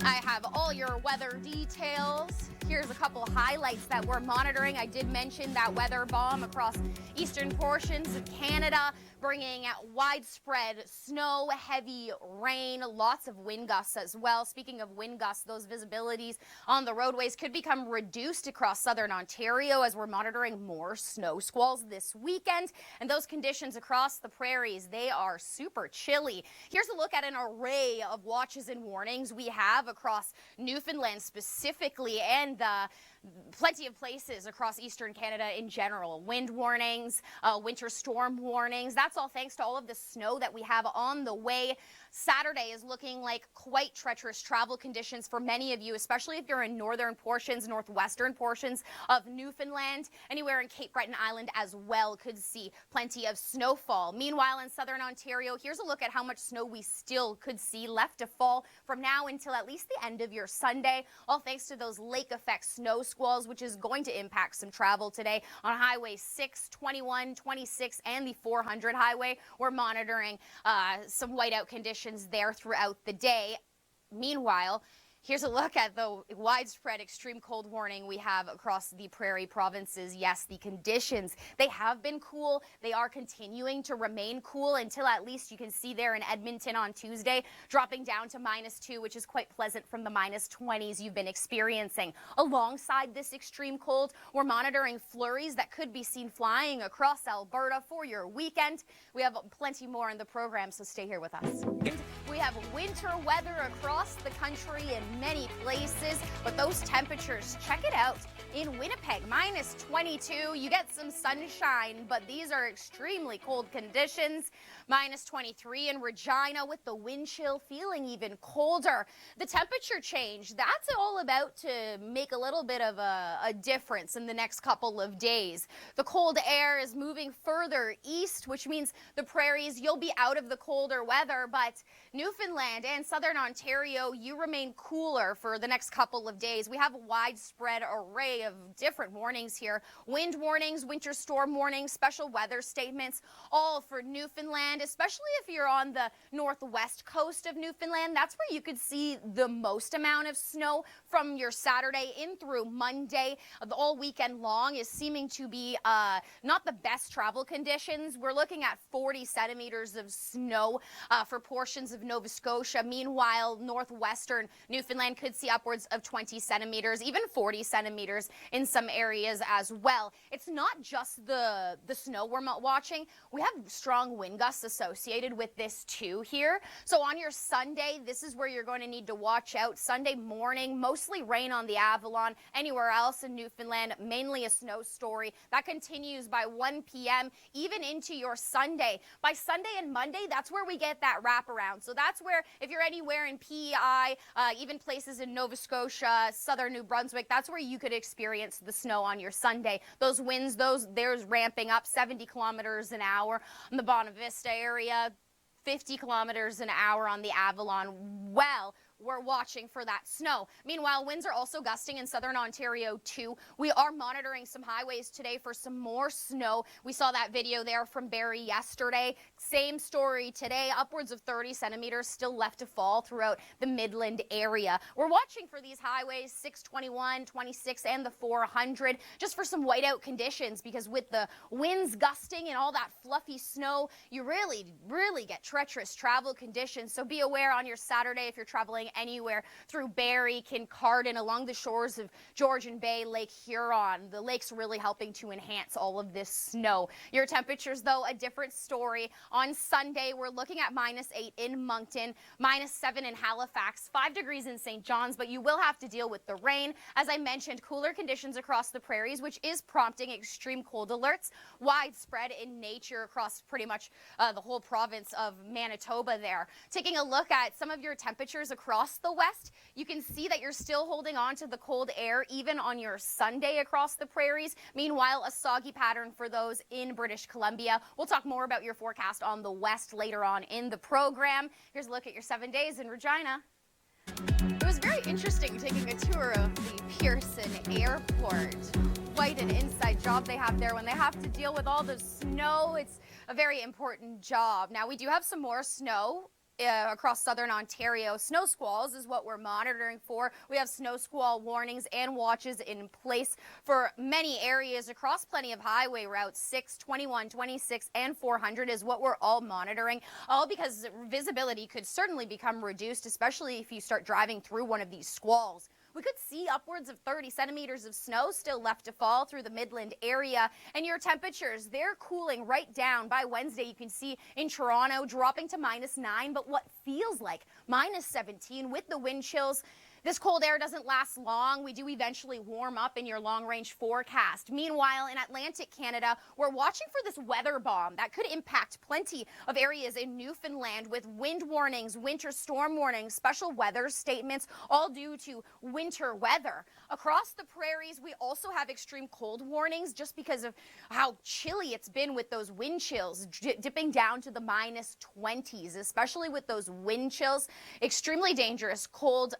I have all your weather details. Here's a couple highlights that we're monitoring. I did mention that weather bomb across eastern portions of Canada, bringing widespread snow, heavy rain, lots of wind gusts as well. Speaking of wind gusts, those visibilities on the roadways could become reduced across southern Ontario as we're monitoring more snow squalls this weekend. And those conditions across the prairies, they are super chilly. Here's a look at an array of watches and warnings we have across Newfoundland specifically, and plenty of places across eastern Canada in general. Wind warnings, winter storm warnings. That's all thanks to all of the snow that we have on the way. Saturday is looking like quite treacherous travel conditions for many of you, especially if you're in northern portions, northwestern portions of Newfoundland. Anywhere in Cape Breton Island as well could see plenty of snowfall. Meanwhile, in southern Ontario, here's a look at how much snow we still could see left to fall from now until at least the end of your Sunday, all thanks to those lake effect snow squalls, which is going to impact some travel today on Highway 6, 21, 26, and the 400 highway. We're monitoring some whiteout conditions there throughout the day. Meanwhile, here's a look at the widespread extreme cold warning we have across the Prairie provinces. Yes, the conditions, they have been cool. They are continuing to remain cool until at least you can see there in Edmonton on Tuesday, dropping down to -2, which is quite pleasant from the -20s you've been experiencing. Alongside this extreme cold, we're monitoring flurries that could be seen flying across Alberta for your weekend. We have plenty more in the program, so stay here with us. We have winter weather across the country in many places, but those temperatures, check it out. In Winnipeg, -22. You get some sunshine, but these are extremely cold conditions. -23 in Regina with the wind chill feeling even colder. The temperature change, that's all about to make a little bit of a difference in the next couple of days. The cold air is moving further east, which means the prairies, you'll be out of the colder weather, but Newfoundland and southern Ontario, you remain cooler for the next couple of days. We have a widespread array of different warnings here. Wind warnings, winter storm warnings, special weather statements, all for Newfoundland, especially if you're on the northwest coast of Newfoundland. That's where you could see the most amount of snow from your Saturday in through Monday. All weekend long is seeming to be not the best travel conditions. We're looking at 40 centimeters of snow for portions of Nova Scotia. Meanwhile, northwestern Newfoundland could see upwards of 20 centimeters, even 40 centimeters in some areas as well. It's not just the snow we're watching. We have strong wind gusts associated with this too here. So on your Sunday, this is where you're going to need to watch out. Sunday morning, mostly rain on the Avalon. Anywhere else in Newfoundland, mainly a snow story. That continues by 1 p.m. even into your Sunday. By Sunday and Monday, that's where we get that wraparound. So that's where, if you're anywhere in PEI, even places in Nova Scotia, southern New Brunswick, that's where you could experience the snow on your Sunday. Those winds, there's ramping up 70 kilometers an hour in the Bonavista area, 50 kilometers an hour on the Avalon. Well, we're watching for that snow. Meanwhile, winds are also gusting in southern Ontario too. We are monitoring some highways today for some more snow. We saw that video there from Barrie yesterday. Same story today, upwards of 30 centimeters still left to fall throughout the Midland area. We're watching for these highways, 621, 26, and the 400, just for some whiteout conditions, because with the winds gusting and all that fluffy snow, you really get treacherous travel conditions. So be aware on your Saturday if you're traveling anywhere through Barrie, Kincardine, along the shores of Georgian Bay, Lake Huron. The lake's really helping to enhance all of this snow. Your temperatures, though, a different story. On Sunday, we're looking at -8 in Moncton, -7 in Halifax, 5 degrees in St. John's, but you will have to deal with the rain. As I mentioned, cooler conditions across the prairies, which is prompting extreme cold alerts, widespread in nature across pretty much the whole province of Manitoba there. Taking a look at some of your temperatures across the west, you can see that you're still holding on to the cold air even on your Sunday across the prairies. Meanwhile, a soggy pattern for those in British Columbia. We'll talk more about your forecast on the west later on in the program. Here's a look at your 7 days in Regina. It was very interesting taking a tour of the Pearson Airport. Quite an inside job they have there when they have to deal with all the snow. It's a very important job. Now, we do have some more snow across southern Ontario. Snow squalls is what we're monitoring for. We have snow squall warnings and watches in place for many areas across plenty of highway routes. 6, 21, 26, and 400 is what we're all monitoring, all because visibility could certainly become reduced, especially if you start driving through one of these squalls. We could see upwards of 30 centimeters of snow still left to fall through the Midland area. And your temperatures, they're cooling right down. By Wednesday, you can see in Toronto dropping to -9, but what feels like -17 with the wind chills. This cold air doesn't last long. We do eventually warm up in your long-range forecast. Meanwhile, in Atlantic Canada, we're watching for this weather bomb that could impact plenty of areas in Newfoundland with wind warnings, winter storm warnings, special weather statements, all due to winter weather. Across the prairies, we also have extreme cold warnings just because of how chilly it's been with those wind chills, dipping down to the -20s, especially with those wind chills. Extremely dangerous cold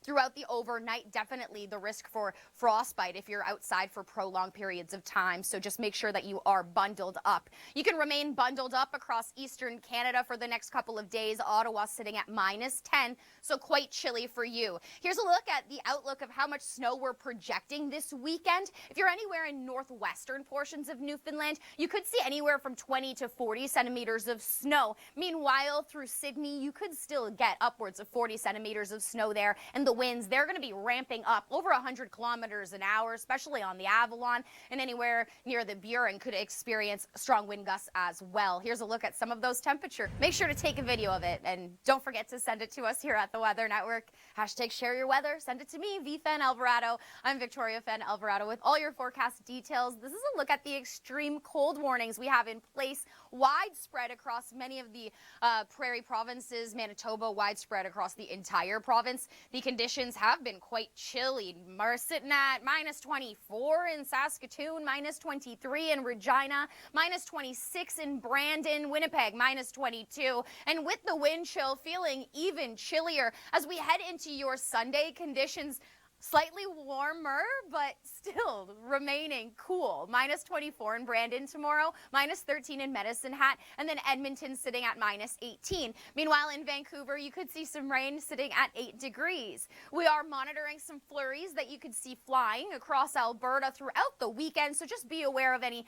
throughout the overnight. Definitely the risk for frostbite if you're outside for prolonged periods of time. So just make sure that you are bundled up. You can remain bundled up across eastern Canada for the next couple of days. Ottawa sitting at -10, so quite chilly for you. Here's a look at the outlook of how much snow we're projecting this weekend. If you're anywhere in northwestern portions of Newfoundland, you could see anywhere from 20 to 40 centimeters of snow. Meanwhile, through Sydney, you could still get upwards of 40 centimeters of snow there. And the winds, they're going to be ramping up over 100 kilometers an hour, especially on the Avalon, and anywhere near the Burin could experience strong wind gusts as well. Here's a look at some of those temperatures. Make sure to take a video of it, and don't forget to send it to us here at the Weather Network. Hashtag share your weather. Send it to me, Fenn Alvarado. I'm Victoria Fenn Alvarado with all your forecast details. This is a look at the extreme cold warnings we have in place, widespread across many of the Prairie provinces, Manitoba, widespread across the entire province. The conditions have been quite chilly. We're sitting at -24 in Saskatoon, -23 in Regina, -26 in Brandon, Winnipeg, -22. And with the wind chill feeling even chillier as we head into your Sunday, conditions slightly warmer, but still remaining cool. -24 in Brandon tomorrow, -13 in Medicine Hat, and then Edmonton sitting at -18. Meanwhile, in Vancouver, you could see some rain sitting at 8 degrees. We are monitoring some flurries that you could see flying across Alberta throughout the weekend, so just be aware of any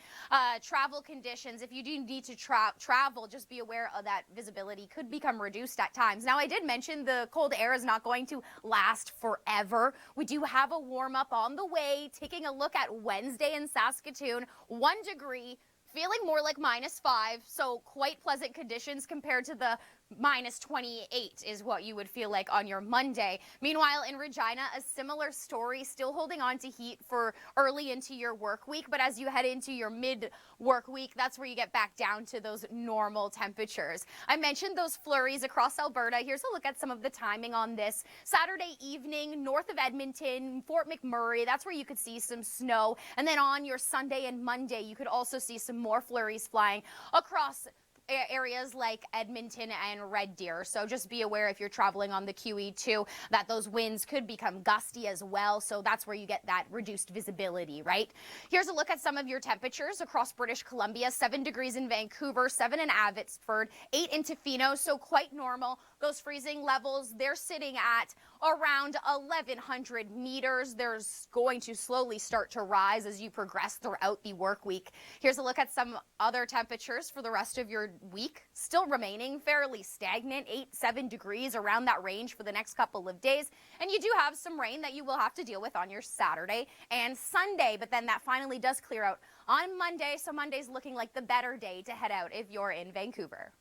travel conditions. If you do need to travel, just be aware of that visibility could become reduced at times. Now, I did mention the cold air is not going to last forever. We do have a warm up on the way. Taking a look at Wednesday in Saskatoon, 1 degree, feeling more like -5, so quite pleasant conditions compared to the -28 is what you would feel like on your Monday. Meanwhile, in Regina, a similar story, still holding on to heat for early into your work week, but as you head into your mid-work week, that's where you get back down to those normal temperatures. I mentioned those flurries across Alberta. Here's a look at some of the timing on this. Saturday evening, north of Edmonton, Fort McMurray, that's where you could see some snow. And then on your Sunday and Monday, you could also see some more flurries flying across areas like Edmonton and Red Deer. So just be aware if you're traveling on the QE2 that those winds could become gusty as well. So that's where you get that reduced visibility, right? Here's a look at some of your temperatures across British Columbia. 7 degrees in Vancouver, 7 in Abbotsford, 8 in Tofino, so quite normal. Those freezing levels, they're sitting at around 1,100 meters. They're going to slowly start to rise as you progress throughout the work week. Here's a look at some other temperatures for the rest of your week. Still remaining fairly stagnant, 8, 7 degrees, around that range for the next couple of days. And you do have some rain that you will have to deal with on your Saturday and Sunday, but then that finally does clear out on Monday. So Monday's looking like the better day to head out if you're in Vancouver.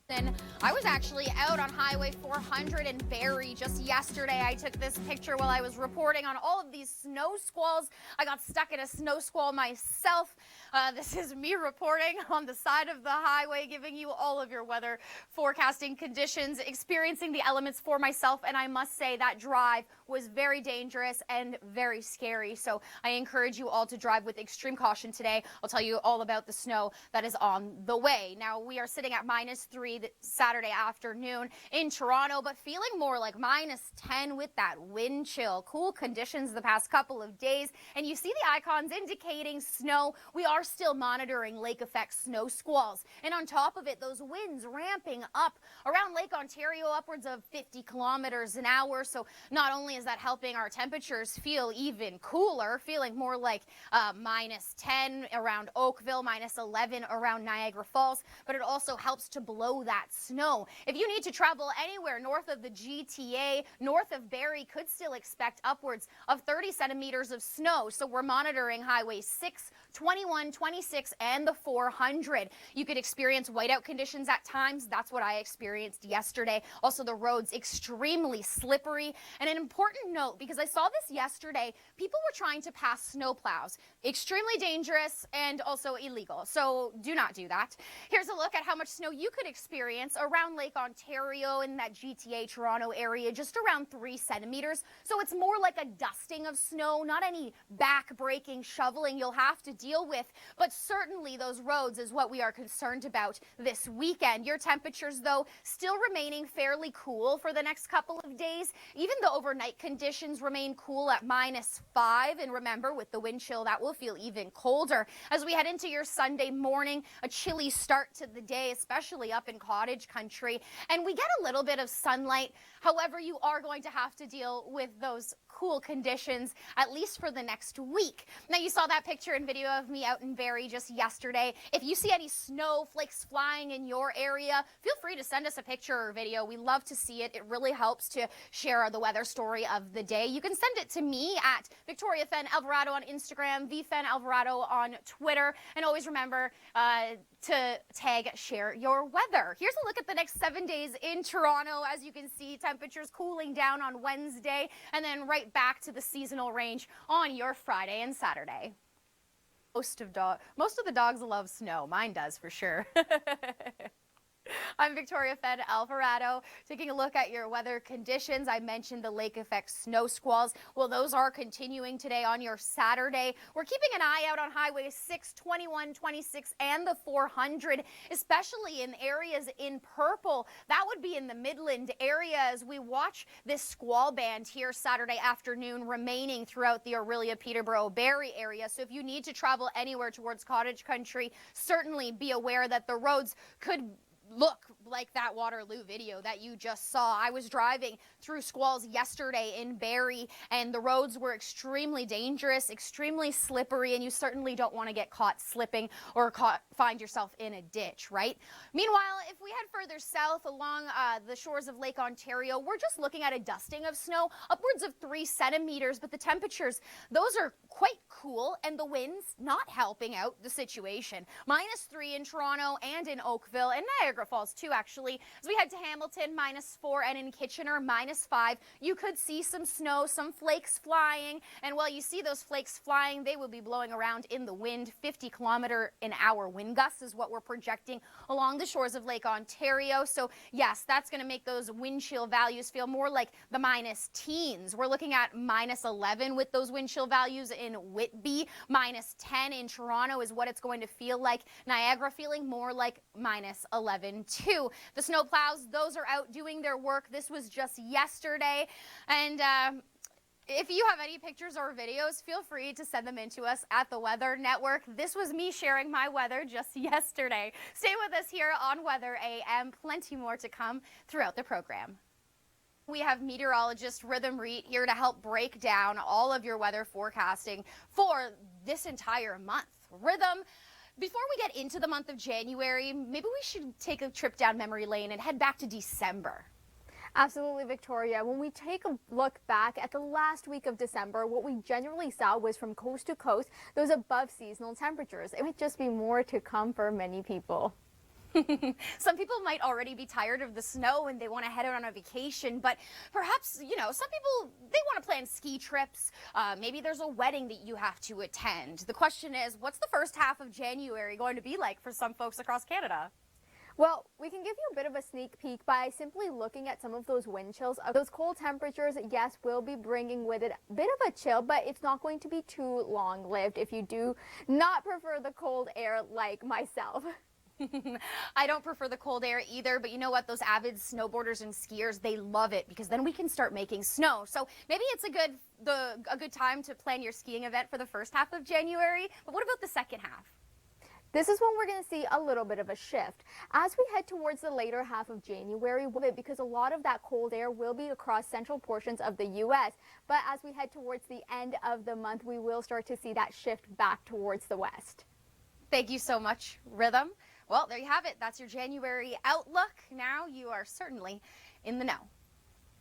Then I was actually out on Highway 400 in Barrie just yesterday. I took this picture while I was reporting on all of these snow squalls. I got stuck in a snow squall myself. This is me reporting on the side of the highway, giving you all of your weather forecasting conditions, experiencing the elements for myself. And I must say that drive was very dangerous and very scary. So I encourage you all to drive with extreme caution today. I'll tell you all about the snow that is on the way. Now we are sitting at -3 3 Saturday afternoon in Toronto, but feeling more like -10 with that wind chill. Cool conditions the past couple of days, and you see the icons indicating snow. We are still monitoring lake effect snow squalls, and on top of it, those winds ramping up around Lake Ontario upwards of 50 kilometers an hour. So not only is that helping our temperatures feel even cooler, feeling more like -10 around Oakville, -11 around Niagara Falls, but it also helps to blow that snow. If you need to travel anywhere north of the GTA, north of Barrie, could still expect upwards of 30 centimeters of snow. So we're monitoring Highway 6, 21, 26, and the 400. You could experience whiteout conditions at times. That's what I experienced yesterday. Also, the roads extremely slippery. And an important note, because I saw this yesterday, people were trying to pass snowplows. Extremely dangerous and also illegal. So do not do that. Here's a look at how much snow you could experience around Lake Ontario in that GTA Toronto area, just around 3 centimeters. So it's more like a dusting of snow, not any back-breaking shoveling you'll have to deal with, but certainly those roads is what we are concerned about this weekend. Your temperatures, though, still remaining fairly cool for the next couple of days. Even the overnight conditions remain cool at -5, and remember, with the wind chill, that will feel even colder. As we head into your Sunday morning, a chilly start to the day, especially up in cottage country, and we get a little bit of sunlight. However, you are going to have to deal with those cool conditions at least for the next week. Now, you saw that picture and video of me out in Barrie just yesterday. If you see any snowflakes flying in your area, feel free to send us a picture or video. We love to see it. It really helps to share the weather story of the day. You can send it to me at Victoria Fenn Alvarado on Instagram, VFenn Alvarado on Twitter, and always remember to tag share your weather. Here's a look at the next 7 days in Toronto. As you can see, temperatures cooling down on Wednesday and then right back to the seasonal range on your Friday and Saturday. Most of the dogs love snow. Mine does for sure. I'm Victoria Fenn Alvarado, taking a look at your weather conditions. I mentioned the lake effect snow squalls. Well, those are continuing today on your Saturday. We're keeping an eye out on Highway 6, 21, 26, and the 400, especially in areas in purple. That would be in the Midland area as we watch this squall band here Saturday afternoon remaining throughout the Orillia, Peterborough, Barrie area. So if you need to travel anywhere towards cottage country, certainly be aware that the roads could look like that Waterloo video that you just saw. I was driving through squalls yesterday in Barrie, and the roads were extremely dangerous, extremely slippery, and you certainly don't want to get caught slipping or find yourself in a ditch, right? Meanwhile, if we head further south along the shores of Lake Ontario, we're just looking at a dusting of snow, upwards of 3 centimeters, but the temperatures, those are quite cool, and the winds not helping out the situation. -3 in Toronto and in Oakville, and Niagara Falls too, actually. As we head to Hamilton, -4, and in Kitchener, -5. You could see some snow, some flakes flying, and while you see those flakes flying, they will be blowing around in the wind. 50-kilometer-an-hour wind gusts is what we're projecting along the shores of Lake Ontario. So yes, that's going to make those wind chill values feel more like the -teens. We're looking at -11 with those wind chill values in Whitby. -10 in Toronto is what it's going to feel like. Niagara feeling more like -11 too. The snow plows, those are out doing their work. This was just yesterday, and if you have any pictures or videos, feel free to send them in to us at the Weather Network. This was me sharing my weather just yesterday. Stay with us here on Weather AM. Plenty more to come throughout the program. We have meteorologist Rhythm Reed here to help break down all of your weather forecasting for this entire month. Rhythm, before we get into the month of January, maybe we should take a trip down memory lane and head back to December. Absolutely, Victoria. When we take a look back at the last week of December, what we generally saw was from coast to coast, those above seasonal temperatures. It would just be more to come for many people. Some people might already be tired of the snow and they want to head out on a vacation, but perhaps, you know, some people, they want to plan ski trips. Maybe there's a wedding that you have to attend. The question is, what's the first half of January going to be like for some folks across Canada? Well, we can give you a bit of a sneak peek by simply looking at some of those wind chills. Those cold temperatures, yes, will be bringing with it a bit of a chill, but it's not going to be too long-lived if you do not prefer the cold air like myself. I don't prefer the cold air either, but you know what? Those avid snowboarders and skiers, they love it because then we can start making snow. So maybe it's a good time to plan your skiing event for the first half of January. But what about the second half? This is when we're going to see a little bit of a shift. As we head towards the later half of January, because a lot of that cold air will be across central portions of the U.S. But as we head towards the end of the month, we will start to see that shift back towards the west. Thank you so much, Rhythm. Well, there you have it. That's your January outlook. Now you are certainly in the know.